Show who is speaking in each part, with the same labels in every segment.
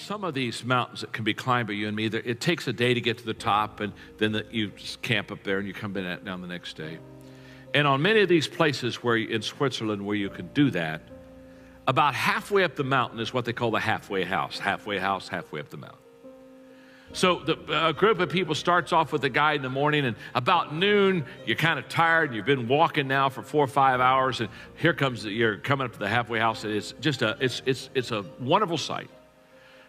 Speaker 1: some of these mountains that can be climbed by you and me, it takes a day to get to the top, and then you just camp up there and you come down the next day. And on many of these places in Switzerland where you can do that, about halfway up the mountain is what they call the halfway house, halfway up the mountain. So a group of people starts off with a guide in the morning, and about noon, you're kind of tired, and you've been walking now for 4 or 5 hours, and you're coming up to the halfway house, and it's just it's a wonderful sight.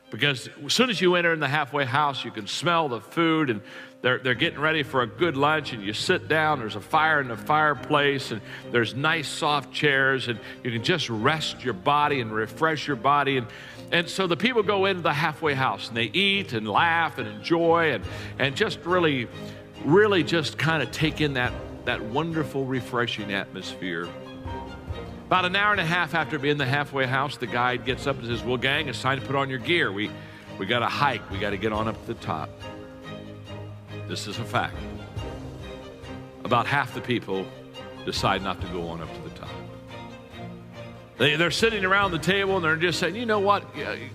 Speaker 1: Because as soon as you enter in the halfway house, you can smell the food, and they're getting ready for a good lunch, and you sit down, there's a fire in the fireplace, and there's nice soft chairs, and you can just rest your body and refresh your body. And so the people go into the halfway house, and they eat and laugh and enjoy and just really just kind of take in that wonderful, refreshing atmosphere. About an hour and a half after being in the halfway house, the guide gets up and says, well, gang, it's time to put on your gear. We got to hike. We got to get on up to the top. This is a fact. About half the people decide not to go on up to the top. They're sitting around the table and they're just saying, you know what,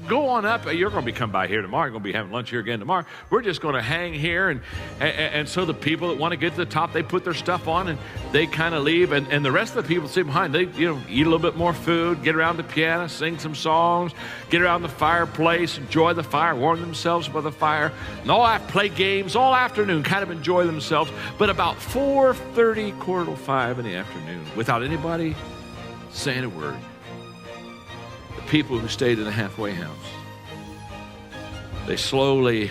Speaker 1: go on up. You're going to be coming by here tomorrow. You're going to be having lunch here again tomorrow. We're just going to hang here. And so the people that want to get to the top, they put their stuff on and they kind of leave. And the rest of the people sit behind. They eat a little bit more food, get around the piano, sing some songs, get around the fireplace, enjoy the fire, warm themselves by the fire, and play games all afternoon, kind of enjoy themselves. But about 4:30, 4:45 in the afternoon, without anybody saying a word, people who stayed in the halfway house, they slowly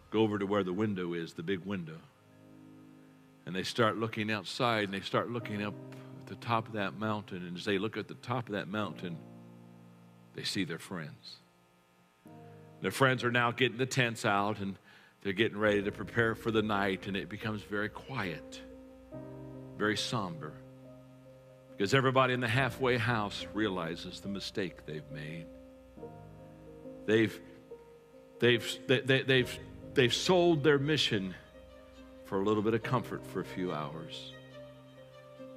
Speaker 1: go over to where the window is, the big window, and they start looking outside, and they start looking up at the top of that mountain, and as they look at the top of that mountain, they see their friends. Their friends are now getting the tents out, and they're getting ready to prepare for the night, and it becomes very quiet, very somber. Because everybody in the halfway house realizes the mistake they've made. They've sold their mission for a little bit of comfort for a few hours.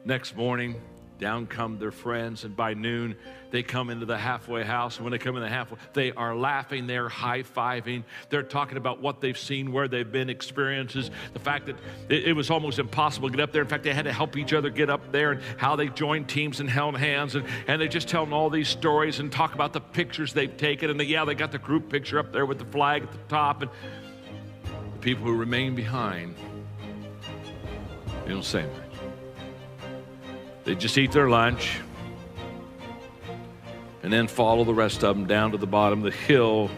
Speaker 1: Next morning, down come their friends, and by noon, they come into the halfway house. And when they come in the halfway, they are laughing, they're high-fiving. They're talking about what they've seen, where they've been, experiences, the fact that it was almost impossible to get up there. In fact, they had to help each other get up there, and how they joined teams and held hands. And they just tell them all these stories and talk about the pictures they've taken. And they got the group picture up there with the flag at the top. And the people who remain behind, they don't say much. They just eat their lunch and then follow the rest of them down to the bottom of the hill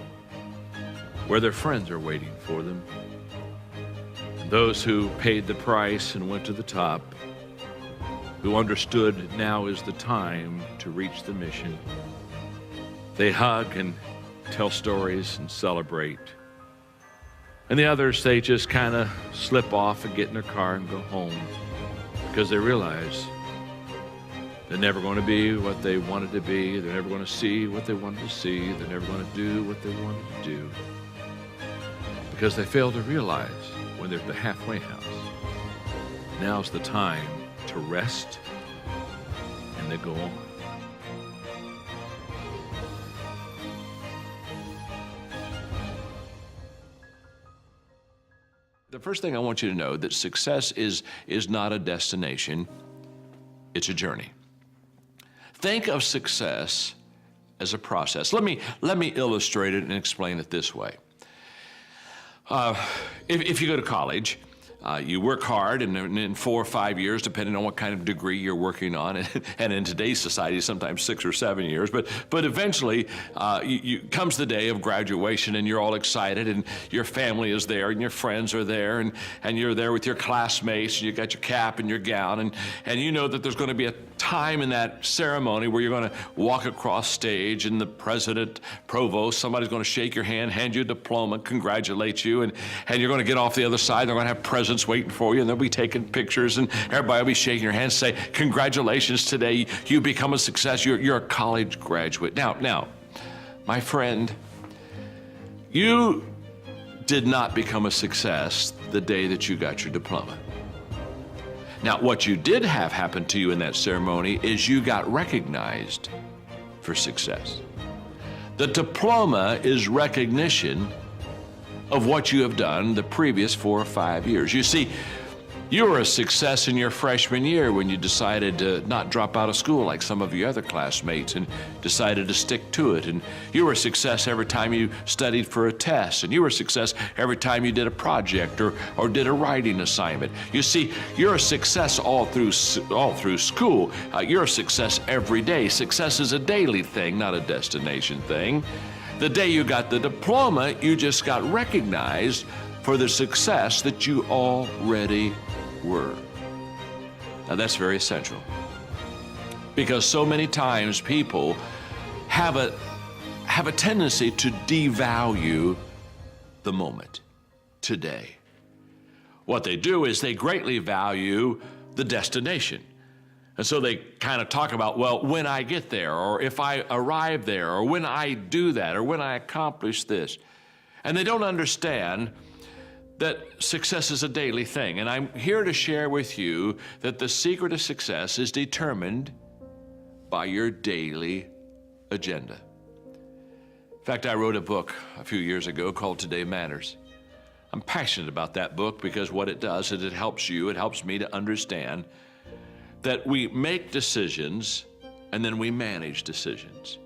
Speaker 1: where their friends are waiting for them. And those who paid the price and went to the top, who understood now is the time to reach the mission, they hug and tell stories and celebrate. And the others, they just kind of slip off and get in their car and go home because they realize they're never going to be what they wanted to be. They're never going to see what they wanted to see. They're never going to do what they wanted to do. Because they failed to realize when they're at the halfway house, now's the time to rest and to go on.
Speaker 2: The first thing I want you to know that success is not a destination, it's a journey. Think of success as a process. Let me illustrate it and explain it this way. If you go to college, you work hard, and in 4 or 5 years, depending on what kind of degree you're working on, and in today's society, sometimes 6 or 7 years, but eventually comes the day of graduation, and you're all excited, and your family is there, and your friends are there, and you're there with your classmates, and you got your cap and your gown, and you know that there's going to be a time in that ceremony where you're going to walk across stage, and the president, provost, somebody's going to shake your hand, hand you a diploma, congratulate you, and you're going to get off the other side. They're going to have presents waiting for you, and they'll be taking pictures, and everybody will be shaking your hands, say, congratulations, today you become a success. You're a college graduate. Now, my friend, you did not become a success the day that you got your diploma. Now, what you did have happen to you in that ceremony is you got recognized for success. The diploma is recognition of what you have done the previous 4 or 5 years. You see, you were a success in your freshman year when you decided to not drop out of school like some of your other classmates and decided to stick to it. And you were a success every time you studied for a test. And you were a success every time you did a project or did a writing assignment. You see, you're a success all through school. You're a success every day. Success is a daily thing, not a destination thing. The day you got the diploma, you just got recognized for the success that you already were. Now that's very essential, because so many times people have a tendency to devalue the moment, today. What they do is they greatly value the destination. And so they kind of talk about, well, when I get there, or if I arrive there, or when I do that, or when I accomplish this. And they don't understand that success is a daily thing. And I'm here to share with you that the secret of success is determined by your daily agenda. In fact, I wrote a book a few years ago called Today Matters. I'm passionate about that book because what it does is it helps you, it helps me to understand that we make decisions and then we manage decisions.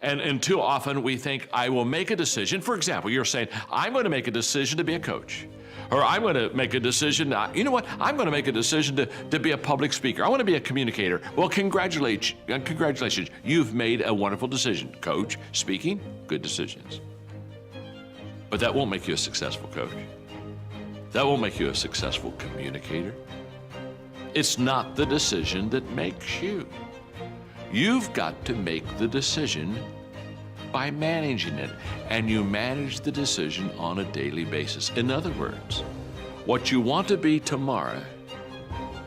Speaker 2: And too often we think, I will make a decision. For example, you're saying, I'm going to make a decision to be a coach. Or I'm going to make a decision, you know what, I'm going to make a decision to be a public speaker. I want to be a communicator. Well, congratulations, you've made a wonderful decision. Coach, speaking, good decisions. But that won't make you a successful coach. That won't make you a successful communicator. It's not the decision that makes you. You've got to make the decision by managing it, and you manage the decision on a daily basis. In other words, what you want to be tomorrow,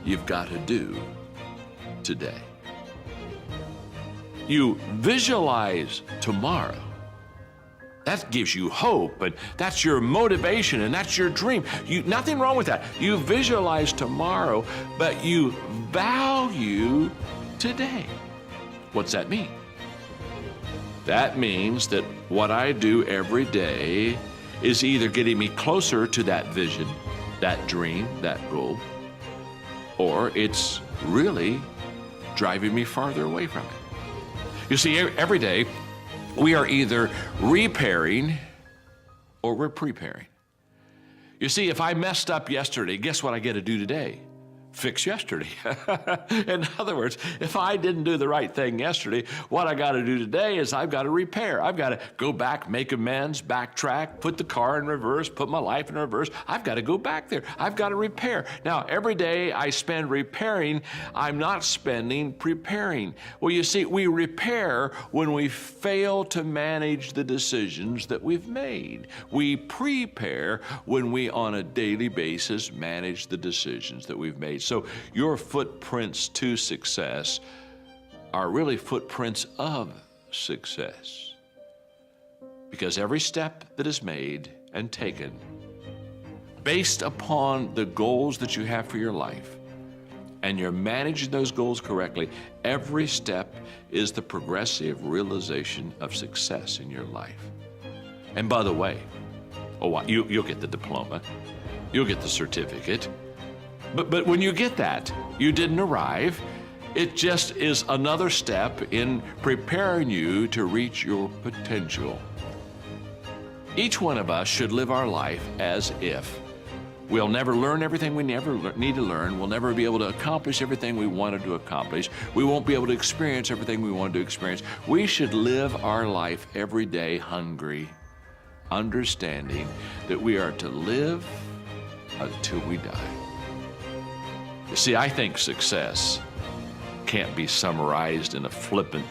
Speaker 2: you've got to do today. You visualize tomorrow. That gives you hope, and that's your motivation, and that's your dream. Nothing wrong with that. You visualize tomorrow, but you value today. What's that mean? That means that what I do every day is either getting me closer to that vision, that dream, that goal, or it's really driving me farther away from it. You see, every day we are either repairing or we're preparing. You see, if I messed up yesterday, guess what I get to do today? Fix yesterday. In other words, if I didn't do the right thing yesterday, what I got to do today is I've got to repair. I've got to go back, make amends, backtrack, put the car in reverse, put my life in reverse. I've got to go back there. I've got to repair. Now, every day I spend repairing, I'm not spending preparing. Well, you see, we repair when we fail to manage the decisions that we've made. We prepare when we, on a daily basis, manage the decisions that we've made. So your footprints to success are really footprints of success. Because every step that is made and taken based upon the goals that you have for your life, and you're managing those goals correctly, every step is the progressive realization of success in your life. And by the way, you'll get the diploma, you'll get the certificate, but when you get that, you didn't arrive. It just is another step in preparing you to reach your potential. Each one of us should live our life as if we'll never learn everything we never need to learn. We'll never be able to accomplish everything we wanted to accomplish. We won't be able to experience everything we wanted to experience. We should live our life every day hungry, understanding that we are to live until we die. You see, I think success can't be summarized in a flippant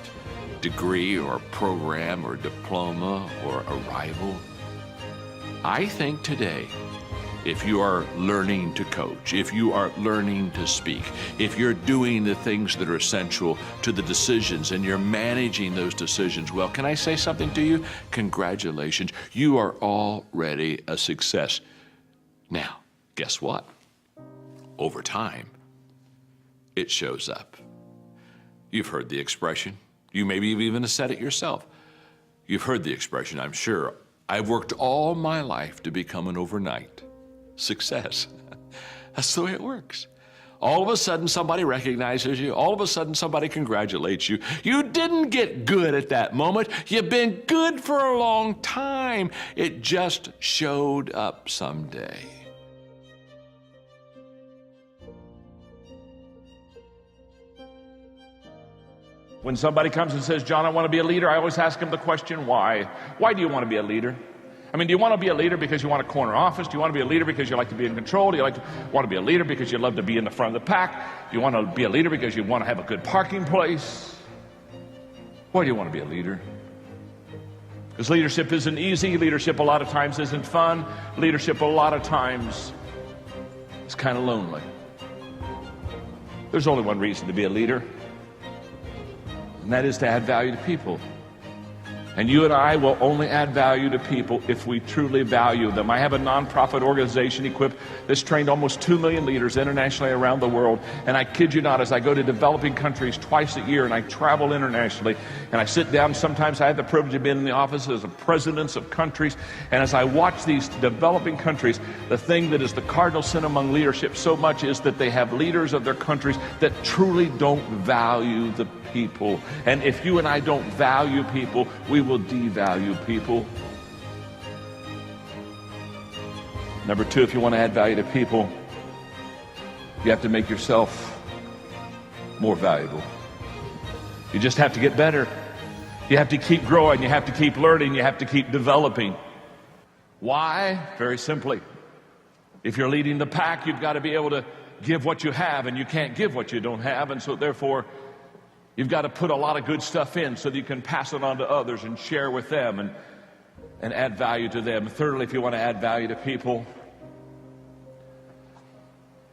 Speaker 2: degree or program or diploma or arrival. I think today, if you are learning to coach, if you are learning to speak, if you're doing the things that are essential to the decisions and you're managing those decisions well, can I say something to you? Congratulations, you are already a success. Now, guess what? Over time, it shows up. You've heard the expression. You maybe even said it yourself. You've heard the expression, I'm sure. I've worked all my life to become an overnight success. That's the way it works. All of a sudden, somebody recognizes you. All of a sudden, somebody congratulates you. You didn't get good at that moment. You've been good for a long time. It just showed up someday.
Speaker 1: When somebody comes and says, John, I want to be a leader, I always ask them the question, why? Why do you want to be a leader? I mean, do you want to be a leader because you want a corner office? Do you want to be a leader because you like to be in control? Do you want to be a leader because you love to be in the front of the pack? Do you want to be a leader because you want to have a good parking place? Why do you want to be a leader? Because leadership isn't easy. Leadership a lot of times isn't fun. Leadership a lot of times is kind of lonely. There's only one reason to be a leader, and that is to add value to people. And you and I will only add value to people if we truly value them. I have a nonprofit organization, Equip, that's trained almost 2 million leaders internationally around the world. And I kid you not, as I go to developing countries twice a year and I travel internationally and I sit down, sometimes I have the privilege of being in the offices of presidents of countries. And as I watch these developing countries, the thing that is the cardinal sin among leadership so much is that they have leaders of their countries that truly don't value the people. And if you and I don't value people, we will devalue people. Number two, if you want to add value to people, you have to make yourself more valuable. You just have to get better. You have to keep growing. You have to keep learning. You have to keep developing. Why? Very simply. If you're leading the pack, you've got to be able to give what you have, and you can't give what you don't have. And so therefore, you've got to put a lot of good stuff in so that you can pass it on to others and share with them and add value to them. Thirdly, if you want to add value to people,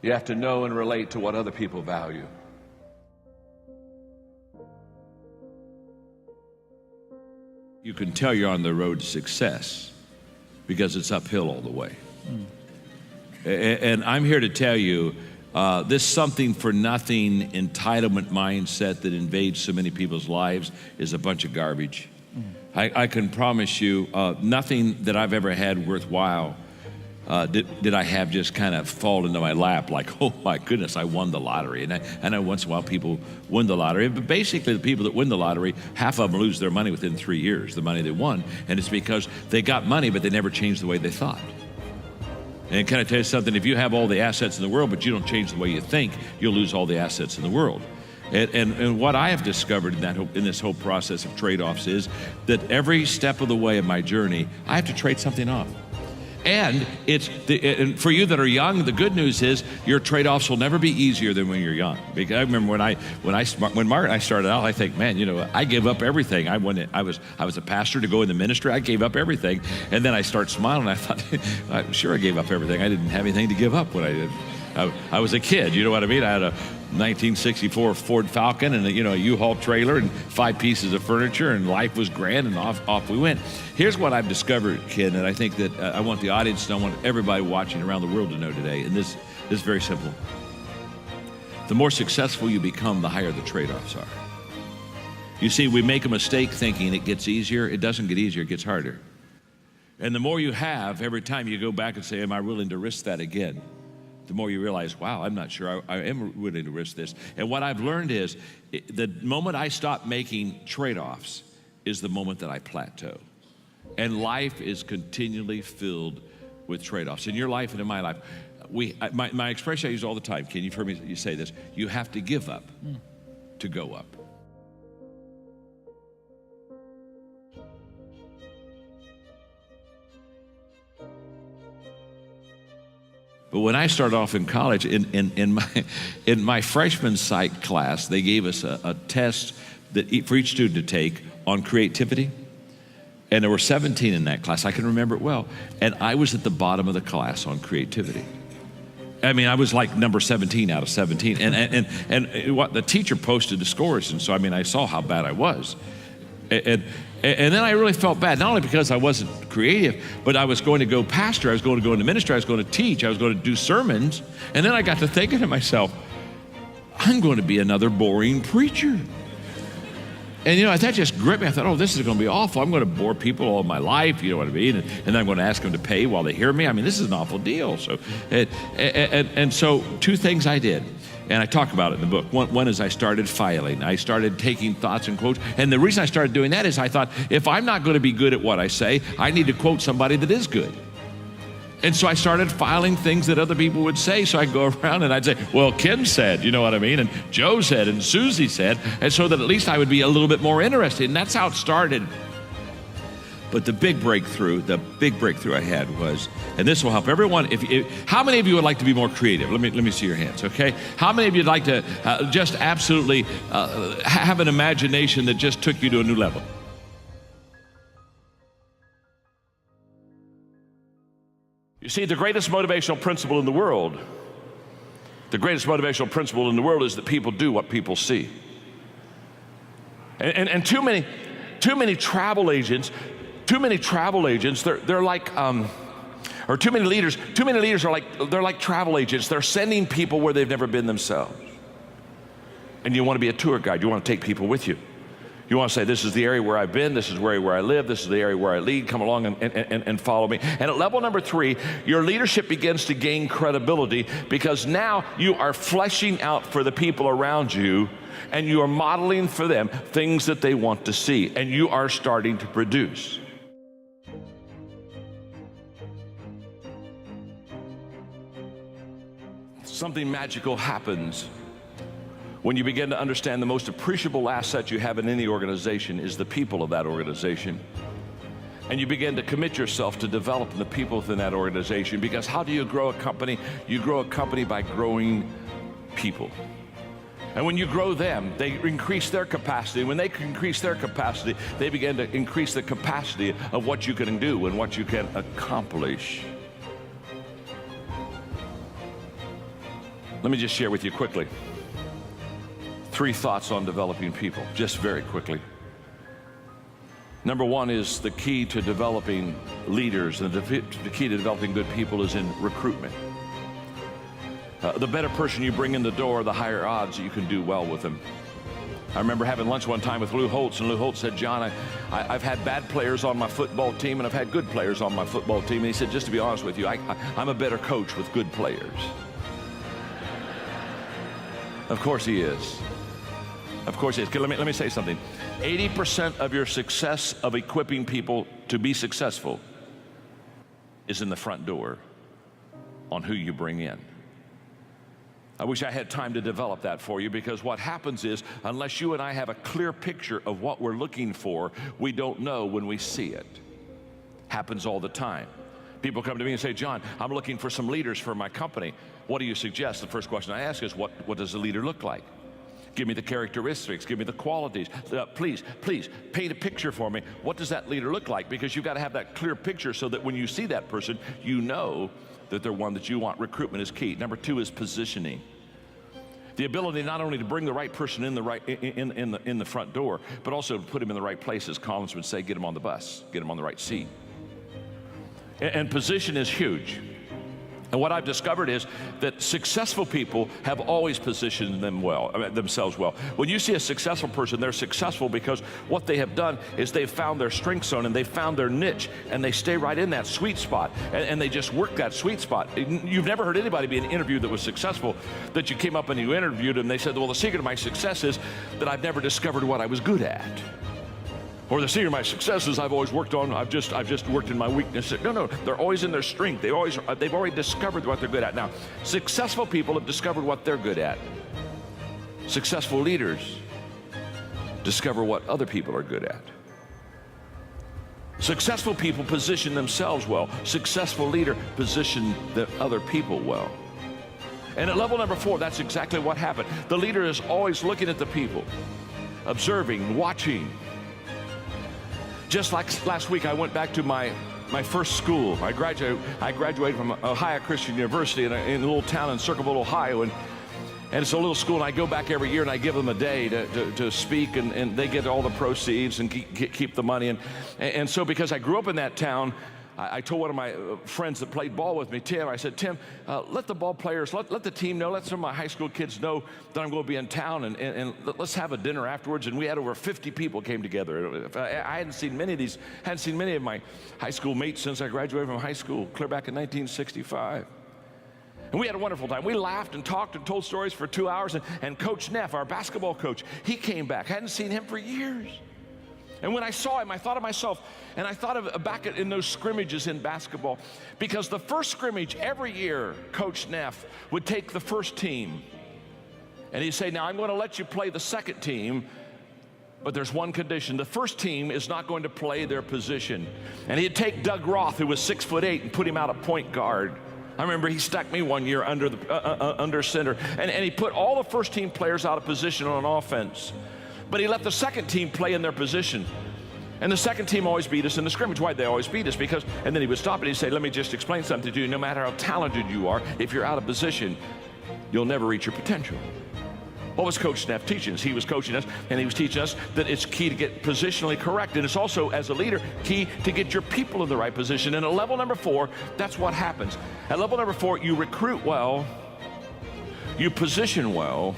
Speaker 1: you have to know and relate to what other people value. You can tell you're on the road to success because it's uphill all the way. And I'm here to tell you, this something for nothing entitlement mindset that invades so many people's lives is a bunch of garbage. I can promise you, nothing that I've ever had worthwhile did I have just kind of fall into my lap like, oh my goodness, I won the lottery. And I know once in a while people win the lottery, but basically the people that win the lottery, half of them lose their money within 3 years, the money they won. And it's because they got money, but they never changed the way they thought. And can I tell you something? If you have all the assets in the world, but you don't change the way you think, you'll lose all the assets in the world. And what I have discovered in this whole process of trade-offs is that every step of the way of my journey, I have to trade something off. And and for you that are young, the good news is your trade-offs will never be easier than when you're young. Because I remember when Margaret and I started out, I think, man, I gave up everything. I was a pastor to go in the ministry. I gave up everything, and then I started smiling. I thought, I'm sure I gave up everything. I didn't have anything to give up when I did. I was a kid. You know what I mean? I had a 1964 Ford Falcon and a U-Haul trailer and 5 pieces of furniture, and life was grand, and off we went. Here's what I've discovered, kid, and I think that I want the audience to know, I want everybody watching around the world to know today, and this is very simple. The more successful you become, the higher the trade-offs are. You see, we make a mistake thinking it gets easier. It doesn't get easier, it gets harder. And the more you have, every time you go back and say, am I willing to risk that again? The more you realize, wow, I'm not sure I am willing to risk this. And what I've learned is the moment I stop making trade-offs is the moment that I plateau. And life is continually filled with trade-offs. In your life and in my life, my expression I use all the time, Ken, you've heard me say this, you have to give up to go up. But when I started off in college, in my freshman psych class, they gave us a test for each student to take on creativity. And there were 17 in that class. I can remember it well. And I was at the bottom of the class on creativity. I mean, I was like number 17 out of 17. And what the teacher posted the scores. And so, I saw how bad I was. And then I really felt bad, not only because I wasn't creative, but I was going to go pastor, I was going to go into ministry, I was going to teach, I was going to do sermons. And then I got to thinking to myself, I'm going to be another boring preacher. And that just gripped me. I thought, oh, this is going to be awful. I'm going to bore people all my life, you know what I mean? And then I'm going to ask them to pay while they hear me. I mean, this is an awful deal. So, and so two things I did. And I talk about it in the book. One is I started filing. I started taking thoughts and quotes. And the reason I started doing that is I thought, if I'm not going to be good at what I say, I need to quote somebody that is good. And so I started filing things that other people would say. So I'd go around and I'd say, well, Ken said, you know what I mean? And Joe said, and Susie said. And so that at least I would be a little bit more interested. And that's how it started. But the big breakthrough I had was, and this will help everyone. How many of you would like to be more creative? Let me see your hands, okay? How many of you would like to just absolutely have an imagination that just took you to a new level? You see, the greatest motivational principle in the world is that people do what people see. And too many travel agents, they're like, or too many leaders are like travel agents. They're sending people where they've never been themselves. And you want to be a tour guide. You want to take people with you. You want to say, this is the area where I've been, this is where I live, this is the area where I lead, come along and follow me. And at level number 3, your leadership begins to gain credibility because now you are fleshing out for the people around you and you are modeling for them things that they want to see, and you are starting to produce. Something magical happens when you begin to understand the most appreciable asset you have in any organization is the people of that organization. And you begin to commit yourself to developing the people within that organization, because how do you grow a company? You grow a company by growing people. And when you grow them, they increase their capacity. When they increase their capacity, they begin to increase the capacity of what you can do and what you can accomplish. Let me just share with you quickly 3 thoughts on developing people, just very quickly. Number 1 is the key to developing leaders, and the key to developing good people is in recruitment. The better person you bring in the door, the higher odds that you can do well with them. I remember having lunch one time with Lou Holtz, and Lou Holtz said, John, I've had bad players on my football team, and I've had good players on my football team. And he said, just to be honest with you, I'm a better coach with good players. Of course he is. Of course he is. Let me say something. 80% of your success of equipping people to be successful is in the front door on who you bring in. I wish I had time to develop that for you, because what happens is, unless you and I have a clear picture of what we're looking for, we don't know when we see it. Happens all the time. People come to me and say, John, I'm looking for some leaders for my company. What do you suggest? The first question I ask is, what does a leader look like? Give me the characteristics, give me the qualities. Please paint a picture for me. What does that leader look like? Because you've got to have that clear picture so that when you see that person, you know that they're one that you want. Recruitment is key. Number 2 is positioning. The ability not only to bring the right person in the front door, but also to put him in the right places. Collins would say, get him on the bus, get him on the right seat. And position is huge. And what I've discovered is that successful people have always positioned themselves well. When you see a successful person, they're successful because what they have done is they've found their strength zone and they've found their niche, and they stay right in that sweet spot, and they just work that sweet spot. You've never heard anybody be in an interview that was successful that you came up and you interviewed them and they said, well, the secret of my success is that I've never discovered what I was good at. Or the secret of my success is I've always worked on, I've just worked in my weakness. No, they're always in their strength. They've already discovered what they're good at. Now, successful people have discovered what they're good at. Successful leaders discover what other people are good at. Successful people position themselves well. Successful leader position the other people well. And at level number 4, that's exactly what happened. The leader is always looking at the people, observing, watching. Just like last week, I went back to my first school. I graduated from Ohio Christian University in a little town in Circleville, Ohio, and it's a little school, and I go back every year and I give them a day to speak, and they get all the proceeds and keep the money. And so because I grew up in that town,
Speaker 2: I told one of my friends that played ball with me, Tim, I said, Tim, let the ball players, let the team know, let some of my high school kids know that I'm going to be in town, and let's have a dinner afterwards. And we had over 50 people came together. I hadn't seen many of my high school mates since I graduated from high school, clear back in 1965. And we had a wonderful time. We laughed and talked and told stories for 2 hours. And Coach Neff, our basketball coach, he came back. Hadn't seen him for years. And when I saw him, I thought of myself, and I thought of back in those scrimmages in basketball, because the first scrimmage every year, Coach Neff would take the first team, and he'd say, now I'm going to let you play the second team, but there's one condition. The first team is not going to play their position. And he'd take Doug Roth, who was 6'8", and put him out at point guard. I remember he stuck me one year under center, and he put all the first team players out of position on offense. But he let the second team play in their position. And the second team always beat us in the scrimmage. Why'd they always beat us? Because, and then he would stop and he'd say, let me just explain something to you. No matter how talented you are, if you're out of position, you'll never reach your potential. What was Coach Neff teaching us? He was coaching us, and he was teaching us that it's key to get positionally correct. And it's also, as a leader, key to get your people in the right position. And at level number 4, that's what happens. At level number 4, you recruit well, you position well,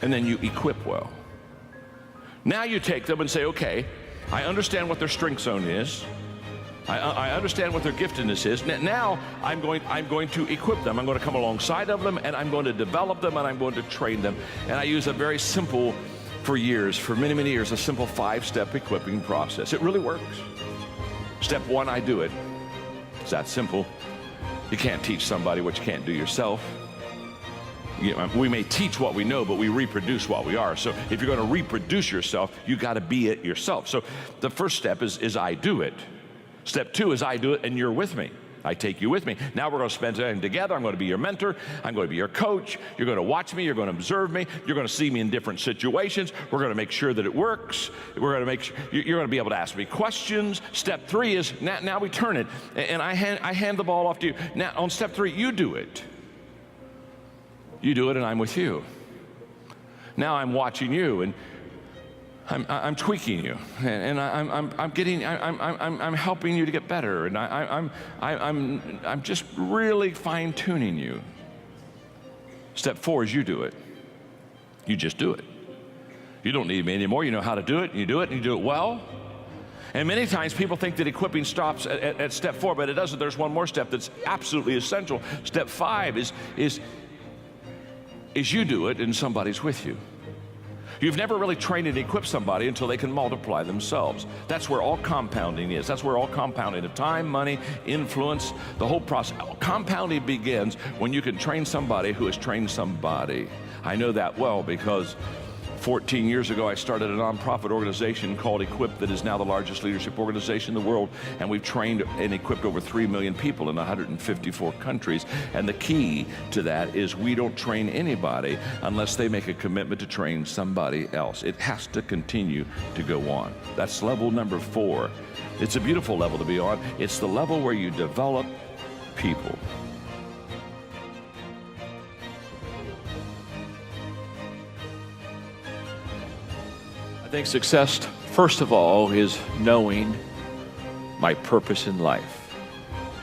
Speaker 2: and then you equip well. Now you take them and say, okay, I understand what their strength zone is. I understand what their giftedness is. Now I'm going to equip them. I'm going to come alongside of them, and I'm going to develop them, and I'm going to train them. And I use a very simple, for many, many years, a simple 5-step equipping process. It really works. Step 1, I do it. It's that simple. You can't teach somebody what you can't do yourself. We may teach what we know, but we reproduce what we are. So if you're going to reproduce yourself, you got to be it yourself. So the first step is I do it. Step 2 is I do it, and you're with me. I take you with me. Now we're going to spend time together. I'm going to be your mentor. I'm going to be your coach. You're going to watch me. You're going to observe me. You're going to see me in different situations. We're going to make sure that it works. We're going to make sure you're going to be able to ask me questions. Step 3 is now we turn it, and I hand the ball off to you. Now on step 3, you do it. You do it, and I'm with you. Now I'm watching you, and I'm tweaking you, and I'm helping you to get better, and I'm just really fine-tuning you. Step 4 is you do it. You just do it. You don't need me anymore. You know how to do it. You do it, and you do it well. And many times people think that equipping stops at step 4, but it doesn't. There's one more step that's absolutely essential. Step 5 is you do it and somebody's with you. You've never really trained and equipped somebody until they can multiply themselves. That's where all compounding is. That's where all compounding of time, money, influence, the whole process. Compounding begins when you can train somebody who has trained somebody. I know that well because 14 years ago, I started a nonprofit organization called Equip that is now the largest leadership organization in the world, and we've trained and equipped over 3 million people in 154 countries. And the key to that is we don't train anybody unless they make a commitment to train somebody else. It has to continue to go on. That's level number 4. It's a beautiful level to be on. It's the level where you develop people. I think success, first of all, is knowing my purpose in life.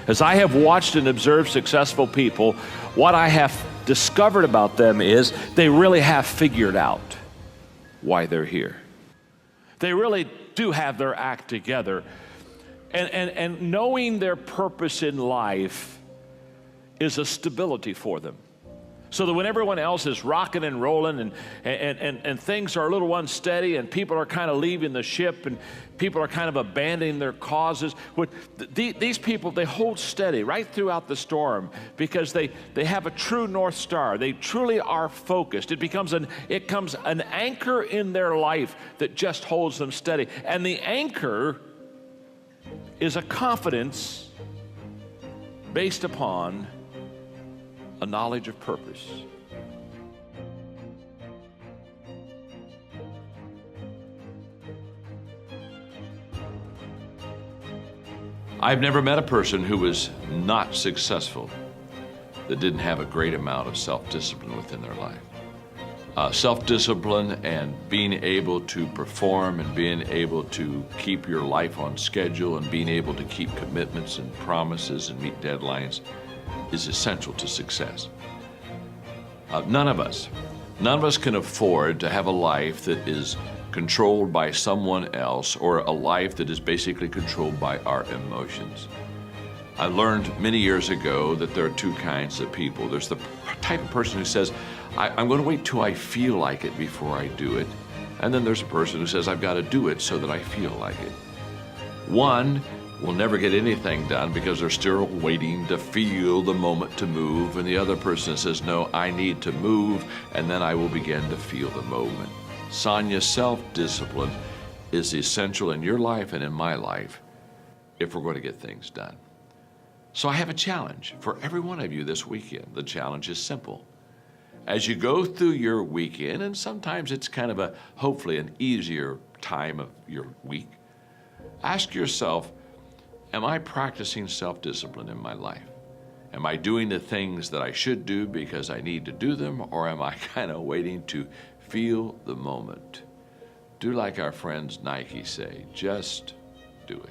Speaker 2: As I have watched and observed successful people, what I have discovered about them is they really have figured out why they're here. They really do have their act together. And knowing their purpose in life is a stability for them. So that when everyone else is rocking and rolling and things are a little unsteady and people are kind of leaving the ship and people are kind of abandoning their causes, these people, they hold steady right throughout the storm because they have a true North Star. They truly are focused. It becomes an anchor in their life that just holds them steady. And the anchor is a confidence based upon a knowledge of purpose. I've never met a person who was not successful that didn't have a great amount of self-discipline within their life. self-discipline and being able to perform and being able to keep your life on schedule and being able to keep commitments and promises and meet deadlines is essential to success. None of us can afford to have a life that is controlled by someone else, or a life that is basically controlled by our emotions. I learned many years ago that there are two kinds of people. There's the type of person who says, I'm going to wait till I feel like it before I do it. And then there's a person who says, I've got to do it so that I feel like it. One will never get anything done because they're still waiting to feel the moment to move. And the other person says, no, I need to move, and then I will begin to feel the moment. Sonia, self-discipline is essential in your life and in my life if we're going to get things done. So I have a challenge for every one of you this weekend. The challenge is simple. As you go through your weekend, and sometimes it's kind of hopefully an easier time of your week, ask yourself, am I practicing self-discipline in my life? Am I doing the things that I should do because I need to do them, or am I kind of waiting to feel the moment? Do like our friends Nike say, just do it.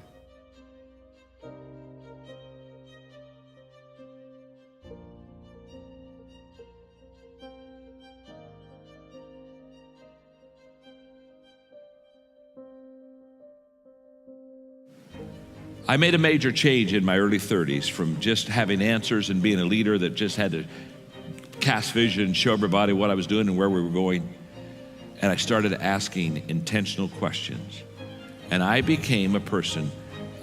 Speaker 1: I made a major change in my early 30s from just having answers and being a leader that just had to cast vision, show everybody what I was doing and where we were going. And I started asking intentional questions. And I became a person,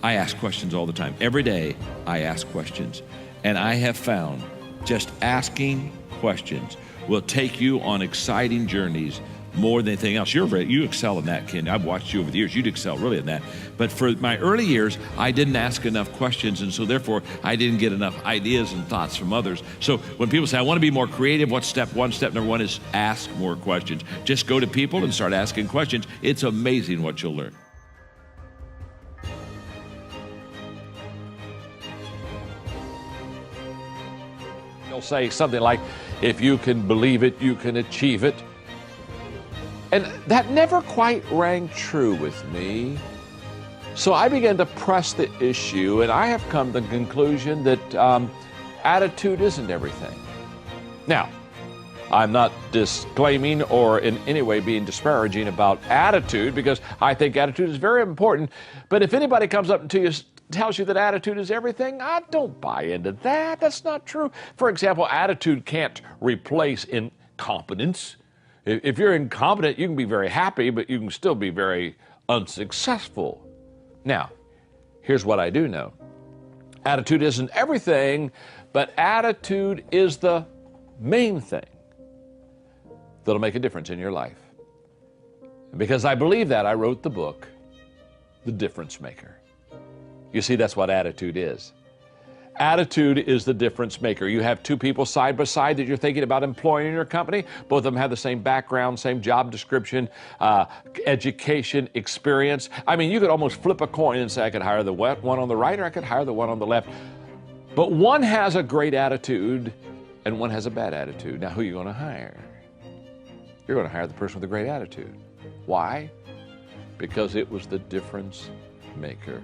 Speaker 1: I ask questions all the time. Every day, I ask questions. And I have found just asking questions will take you on exciting journeys more than anything else. You excel in that, Ken. I've watched you over the years. You'd excel really in that. But for my early years, I didn't ask enough questions, and so therefore, I didn't get enough ideas and thoughts from others. So when people say, I want to be more creative, what's step one? Step number one is ask more questions. Just go to people and start asking questions. It's amazing what you'll learn.
Speaker 3: They'll say something like, if you can believe it, you can achieve it. And that never quite rang true with me. So I began to press the issue, and I have come to the conclusion that attitude isn't everything. Now, I'm not disclaiming or in any way being disparaging about attitude, because I think attitude is very important. But if anybody comes up to you, tells you that attitude is everything, I don't buy into that. That's not true. For example, attitude can't replace incompetence. If you're incompetent, you can be very happy, but you can still be very unsuccessful. Now, here's what I do know. Attitude isn't everything, but attitude is the main thing that'll make a difference in your life. And because I believe that, I wrote the book, The Difference Maker. You see, that's what attitude is. Attitude is the difference maker. You have two people side by side that you're thinking about employing in your company. Both of them have the same background, same job description, education, experience. I mean, you could almost flip a coin and say, I could hire the one on the right, or I could hire the one on the left. But one has a great attitude and one has a bad attitude. Now, who are you going to hire? You're going to hire the person with a great attitude. Why? Because it was the difference maker.